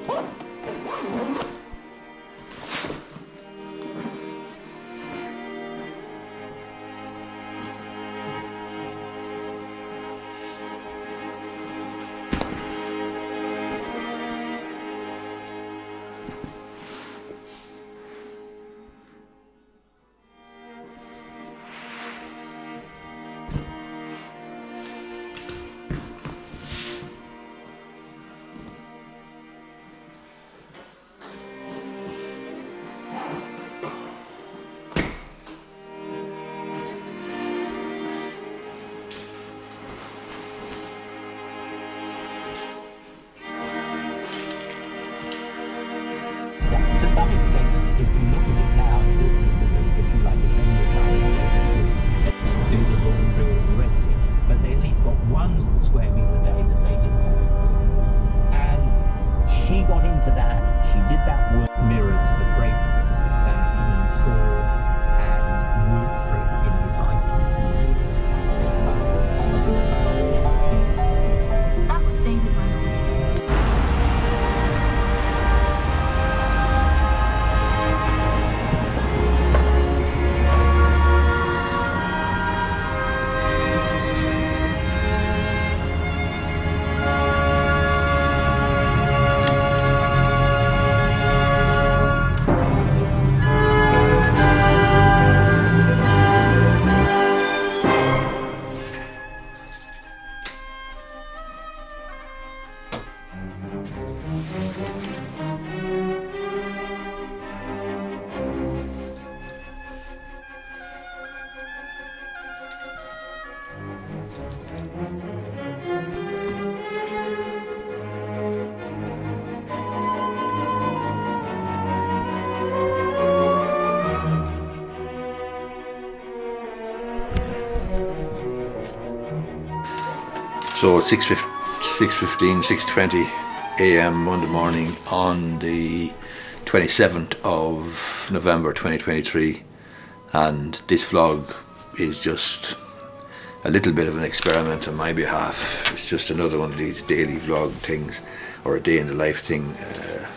To some extent, if you look at it now, it's if you like, if any assignment service was do the laundry or the rest of it, but they at least got 1 square metre a day that they didn't have to cook. And she got into that, she did that work, mirrors of greatness that he saw and worked through in his high school. That was David Reynolds. So it's 6:15, 6:20 a.m. Monday morning on the 27th of November 2023, and this vlog is just a little bit of an experiment on my behalf. It's just another one of these daily vlog things, or a day in the life thing,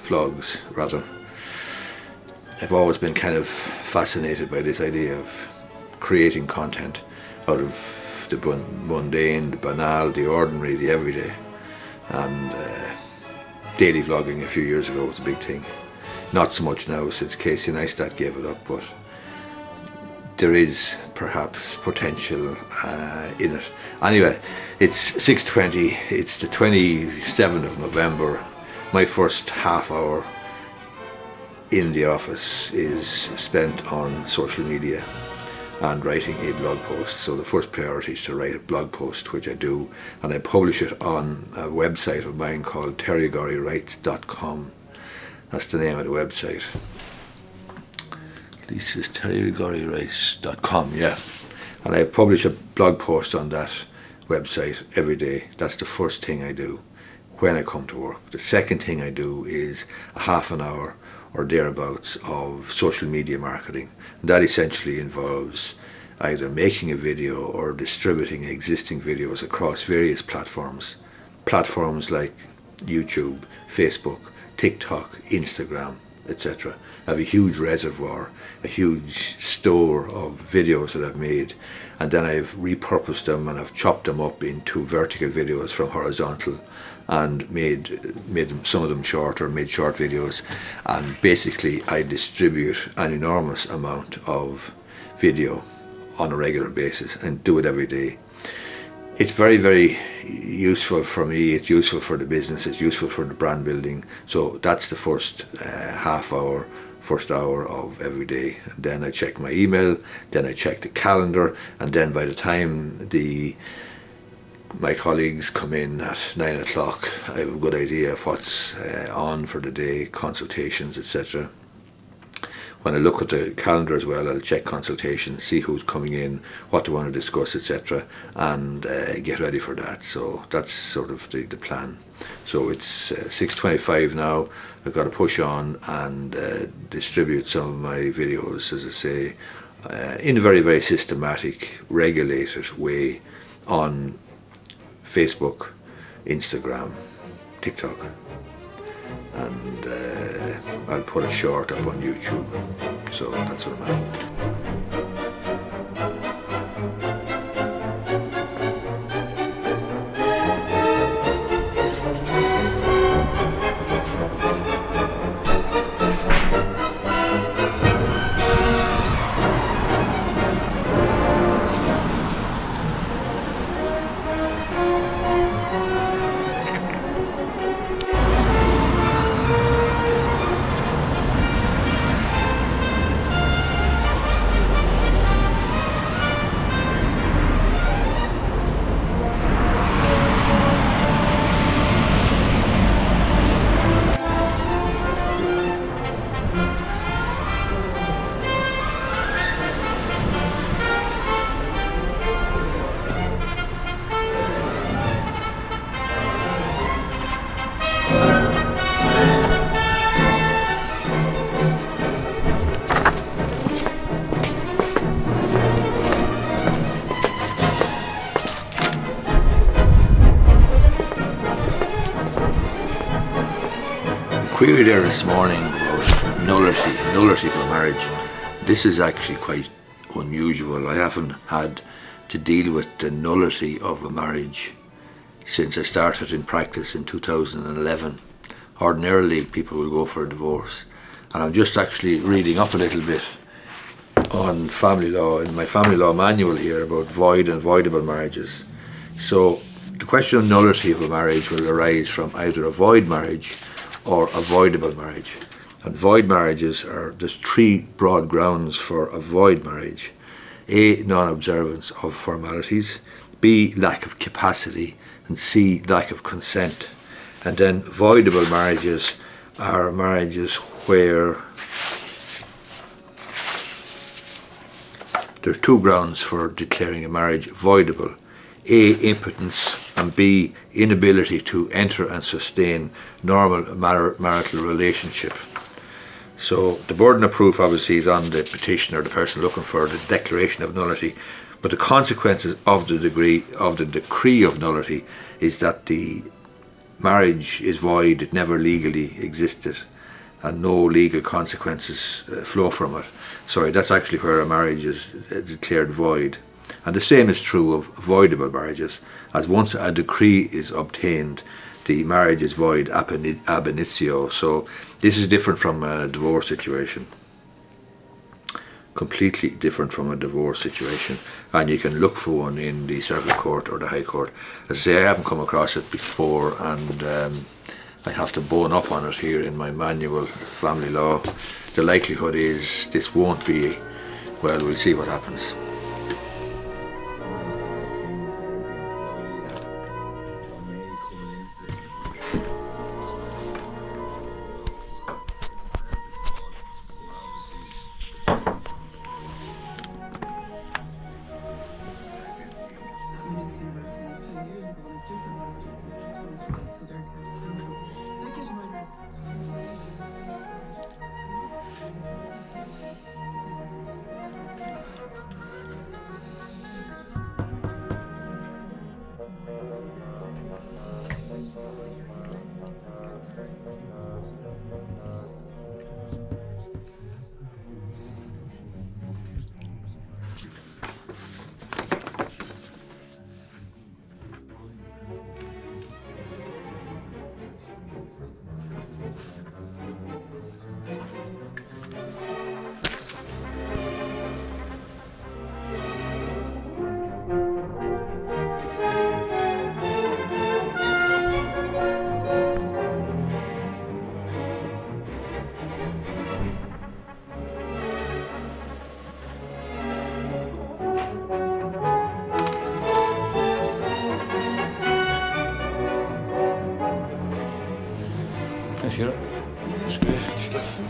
vlogs rather. I've always been kind of fascinated by this idea of creating content out of the mundane, the banal, the ordinary, the everyday. And daily vlogging a few years ago was a big thing. Not so much now since Casey Neistat gave it up, but there is perhaps potential in it. Anyway, it's 6:20, it's the 27th of November. My first half hour in the office is spent on social media and writing a blog post. So the first priority is to write a blog post, which I do, and I publish it on a website of mine called terrygorrywrites.com. That's the name of the website. This is terrygorrywrites.com, yeah. And I publish a blog post on that website every day. That's the first thing I do when I come to work. The second thing I do is a half an hour or thereabouts of social media marketing. And that essentially involves either making a video or distributing existing videos across various platforms. Platforms like YouTube, Facebook, TikTok, Instagram, etc. I have a huge reservoir, a huge store of videos that I've made, and then I've repurposed them and I've chopped them up into vertical videos from horizontal, and made them, some of them shorter, made short videos, and basically I distribute an enormous amount of video on a regular basis and do it every day. It's very, very useful for me, it's useful for the business, it's useful for the brand building. So that's the first first hour of every day. And then I check my email, then I check the calendar, and then by the time my colleagues come in at 9 o'clock, I have a good idea of what's on for the day, consultations, etc. When I look at the calendar as well, I'll check consultations, see who's coming in, what they want to discuss, etc., and get ready for that. So that's sort of the plan. So it's 6:25 now. I've got to push on and distribute some of my videos, as I say, in a very, very systematic, regulated way on Facebook, Instagram, TikTok, and I'll put a short up on YouTube. So that's what I'm at. Query there this morning about nullity for marriage. This is actually quite unusual. I haven't had to deal with the nullity of a marriage since I started in practice in 2011. Ordinarily people will go for a divorce, and I'm just actually reading up a little bit on family law in my family law manual here about void and voidable marriages. So the question of nullity of a marriage will arise from either a void marriage or a voidable marriage. And void marriages there's three broad grounds for a void marriage. A, non-observance of formalities. B, lack of capacity. And C, lack of consent. And then voidable marriages are marriages where there's two grounds for declaring a marriage voidable. A, impotence, and B, inability to enter and sustain normal marital relationship. So the burden of proof obviously is on the petitioner, the person looking for the declaration of nullity, but the consequences of the decree of nullity is that the marriage is void, it never legally existed, and no legal consequences flow from it. Sorry, that's actually where a marriage is declared void. And the same is true of voidable marriages, as once a decree is obtained, the marriage is void ab initio. So this is different from a divorce situation. Completely different from a divorce situation. And you can look for one in the Circuit Court or the High Court. As I say, I haven't come across it before, and I have to bone up on it here in my manual, family law. The likelihood is this won't be, well, we'll see what happens. Here, that's great stuff. In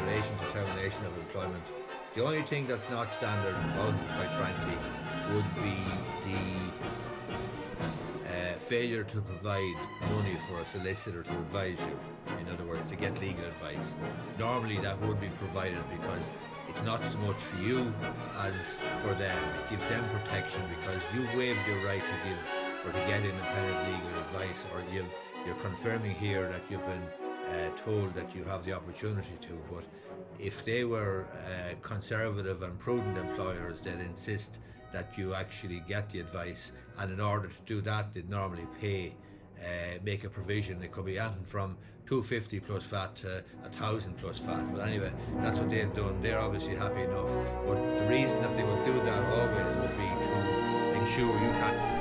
relation to termination of employment, the only thing that's not standard, quite frankly, would be the failure to provide money for a solicitor to advise you. In other words, to get legal advice. Normally that would be provided because it's not so much for you as for them. It gives them protection because you've waived your right to give or to get independent legal advice, or you're confirming here that you've been told that you have the opportunity to. But if they were conservative and prudent employers, they'd insist that you actually get the advice, and in order to do that they'd normally make a provision. It could be anything from $250 plus VAT to $1,000 plus VAT. But anyway, that's what they've done. They're obviously happy enough. But the reason that they would do that always would be to ensure you can.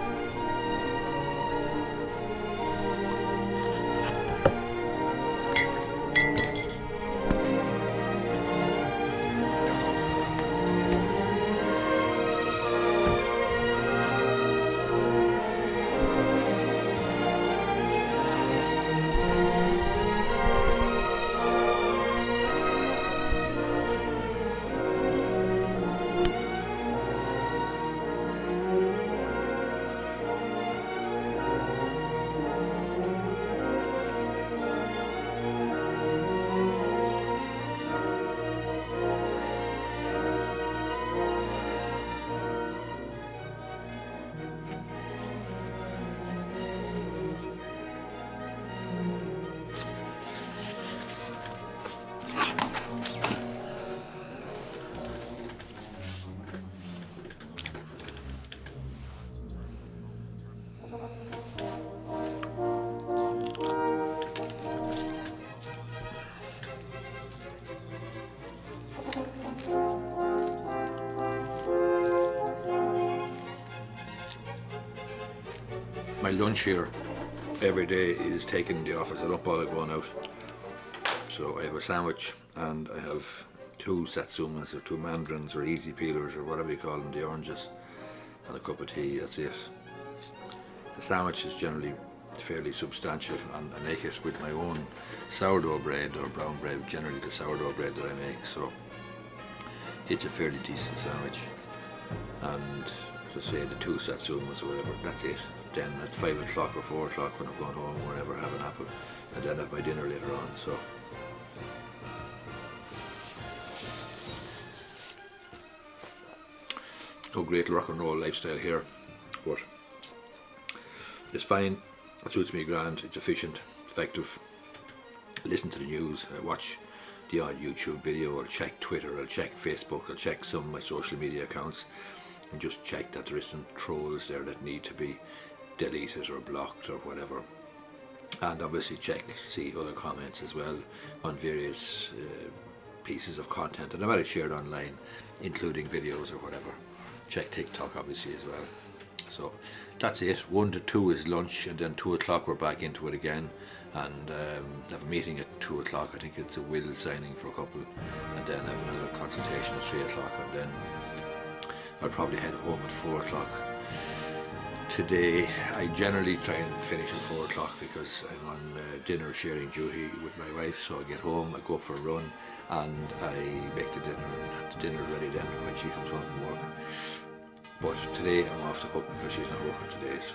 My lunch here every day is taken in the office. I don't bother going out. So I have a sandwich and I have 2 satsumas or 2 mandarins or easy peelers or whatever you call them, the oranges, and a cup of tea. That's it. The sandwich is generally fairly substantial, and I make it with my own sourdough bread or brown bread, generally the sourdough bread that I make. So it's a fairly decent sandwich. And as I say, the 2 satsumas or whatever, that's it. Then at 5 o'clock or 4 o'clock when I'm going home or whatever, I have an apple, and then have my dinner later on. So no great rock and roll lifestyle here, but it's fine. It suits me grand. It's efficient, effective. Listen to the news. I watch the odd YouTube video. I'll check Twitter. I'll check Facebook. I'll check some of my social media accounts and just check that there isn't trolls there that need to be deleted or blocked or whatever. And obviously see other comments as well on various pieces of content that I might have shared online, including videos or whatever. Check TikTok obviously as well. So that's it. 1 to 2 is lunch, and then 2 o'clock we're back into it again, and have a meeting at 2 o'clock. I think it's a will signing for a couple, and then have another consultation at 3 o'clock, and then I'll probably head home at 4 o'clock. Today I generally try and finish at 4 o'clock because I'm on dinner sharing duty with my wife, so I get home, I go for a run, and I make the dinner, and have the dinner ready then when she comes home from work. But today I'm off the hook because she's not working today, so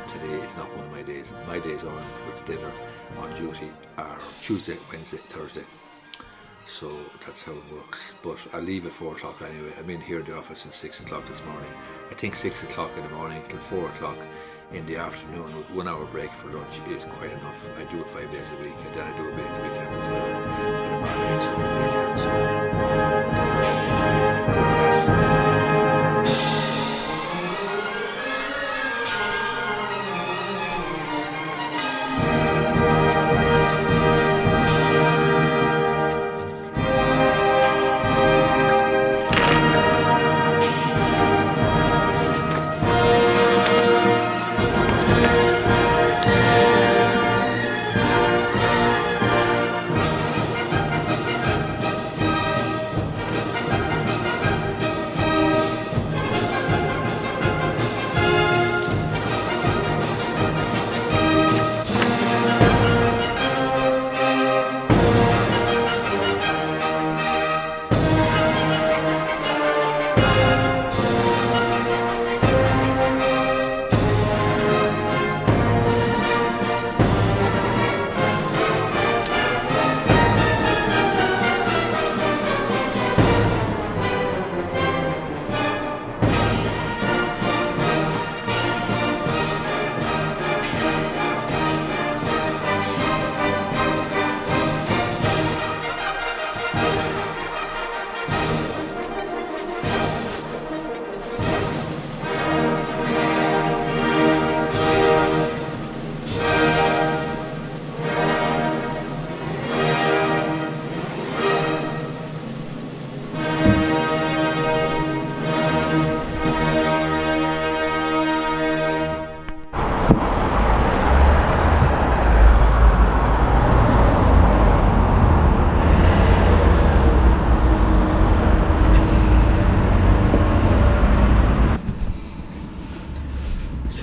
today is not one of my days. My days on with the dinner on duty are Tuesday, Wednesday, Thursday. So that's how it works. But I'll leave at 4 o'clock anyway. I'm in here in the office since 6 o'clock this morning. I think 6 o'clock in the morning till 4 o'clock in the afternoon with 1 hour break for lunch is quite enough. I do it 5 days a week, and then I do a bit at the weekend as well. And I'm marketing stuff on the weekend, so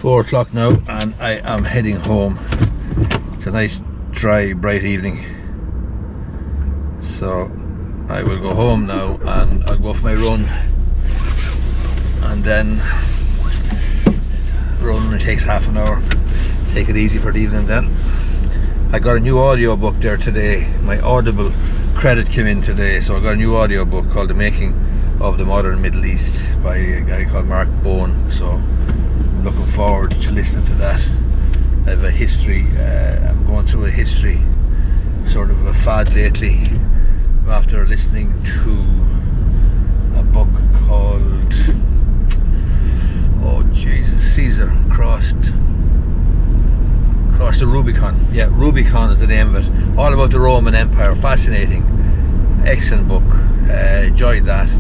4 o'clock now and I am heading home. It's a nice dry bright evening, so I will go home now and I'll go for my run, and then run only takes half an hour. Take it easy for the evening then. I got a new audio book there today. My Audible credit came in today, so I got a new audio book called The Making of the Modern Middle East by a guy called Mark Bowen, so I'm looking forward to listening to that. I have a history, I'm going through a history sort of a fad lately after listening to a book called, oh Jesus, Caesar crossed the Rubicon. Yeah, Rubicon is the name of it. All about the Roman Empire. Fascinating, excellent book. Enjoyed that.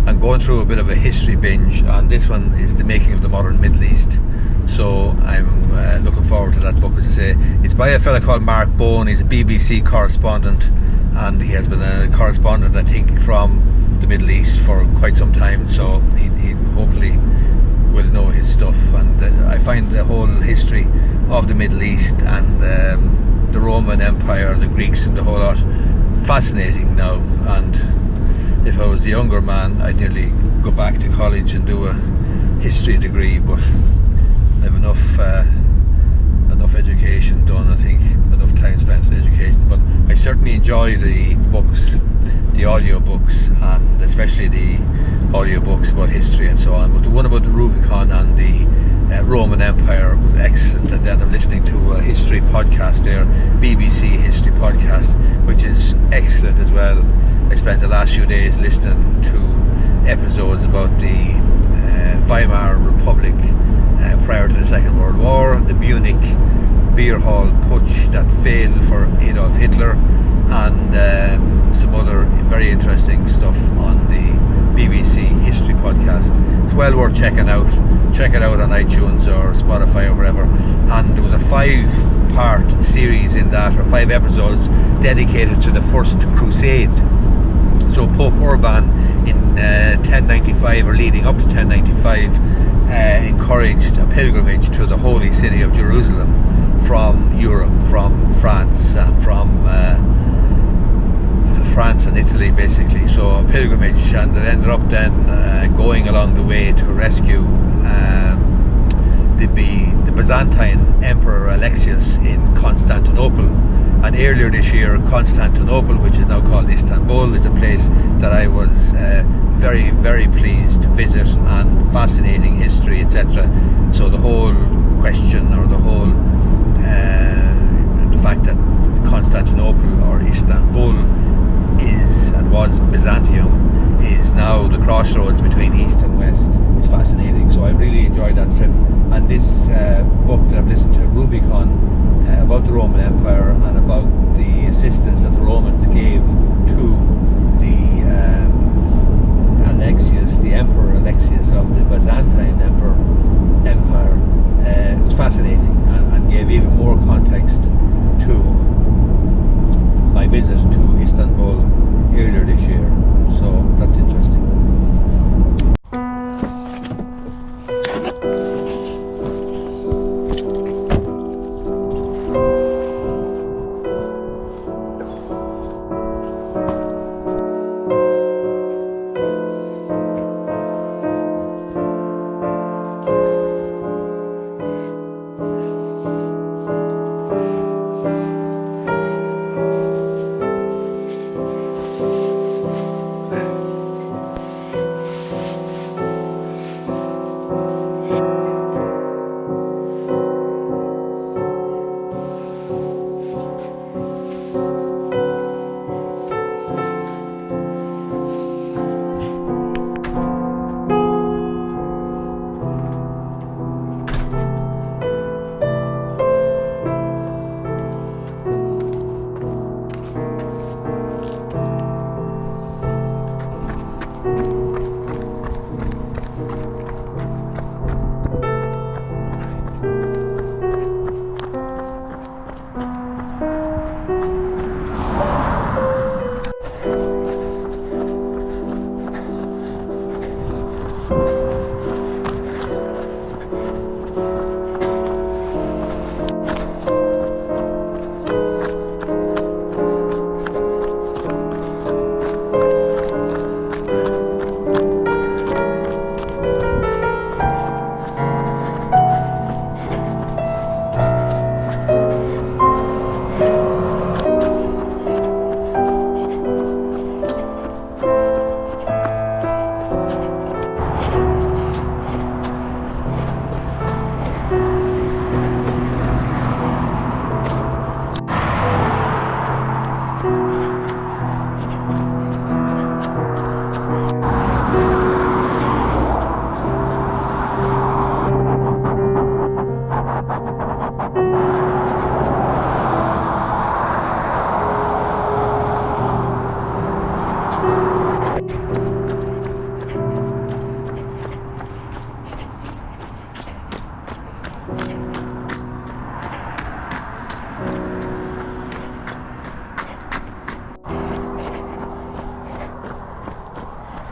I'm going through a bit of a history binge, and this one is The Making of the Modern Middle East. So I'm looking forward to that book. As I say, it's by a fella called Mark Bowen. He's a BBC correspondent, and he has been a correspondent, I think, from the Middle East for quite some time. So he hopefully will know his stuff. And I find the whole history of the Middle East and the Roman Empire and the Greeks and the whole lot fascinating now. And if I was a younger man, I'd nearly go back to college and do a history degree, but I have enough education done, I think, enough time spent in education. But I certainly enjoy the books, the audio books, and especially the audio books about history and so on. But the one about the Rubicon and the Roman Empire was excellent. And then I'm listening to a history podcast there, BBC history podcast, which is excellent as well. I spent the last few days listening to episodes about the Weimar Republic prior to the Second World War, the Munich beer hall putsch that failed for Adolf Hitler, and some other very interesting stuff on the BBC history podcast. It's well worth checking out. Check it out on iTunes or Spotify or wherever. And there was a 5-part series in that, or 5 episodes dedicated to the First Crusade. So Pope Urban in 1095, or leading up to 1095, encouraged a pilgrimage to the holy city of Jerusalem from Europe, from France, and from France and Italy, basically. So a pilgrimage, and it ended up then going along the way to rescue the Byzantine Emperor Alexius in Constantinople. And earlier this year, Constantinople, which is now called Istanbul, is a place that I was very, very pleased to visit, and fascinating history, etc. So the whole question, or the whole the fact that Constantinople, or Istanbul, is and was Byzantium, is now the crossroads between East and West. It's fascinating. So I really enjoyed that trip. And this book that I've listened to, Rubicon, about the Roman Empire and about the assistance that the Romans gave to the Alexius, the Emperor Alexius of the Byzantine Empire, it was fascinating, and gave even more context to my visit to Istanbul earlier this year. So that's interesting.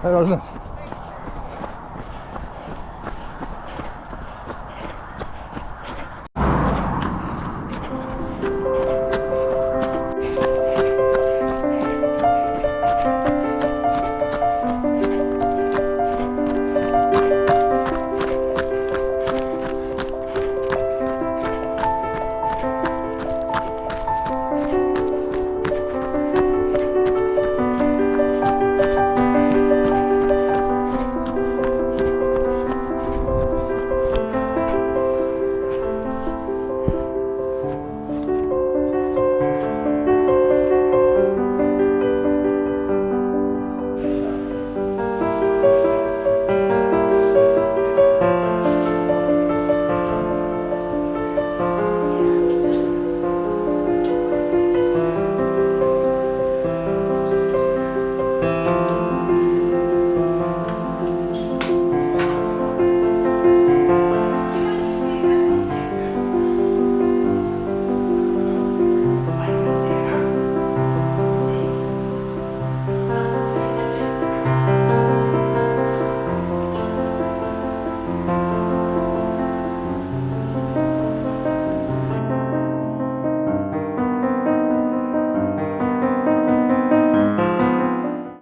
That wasn't it?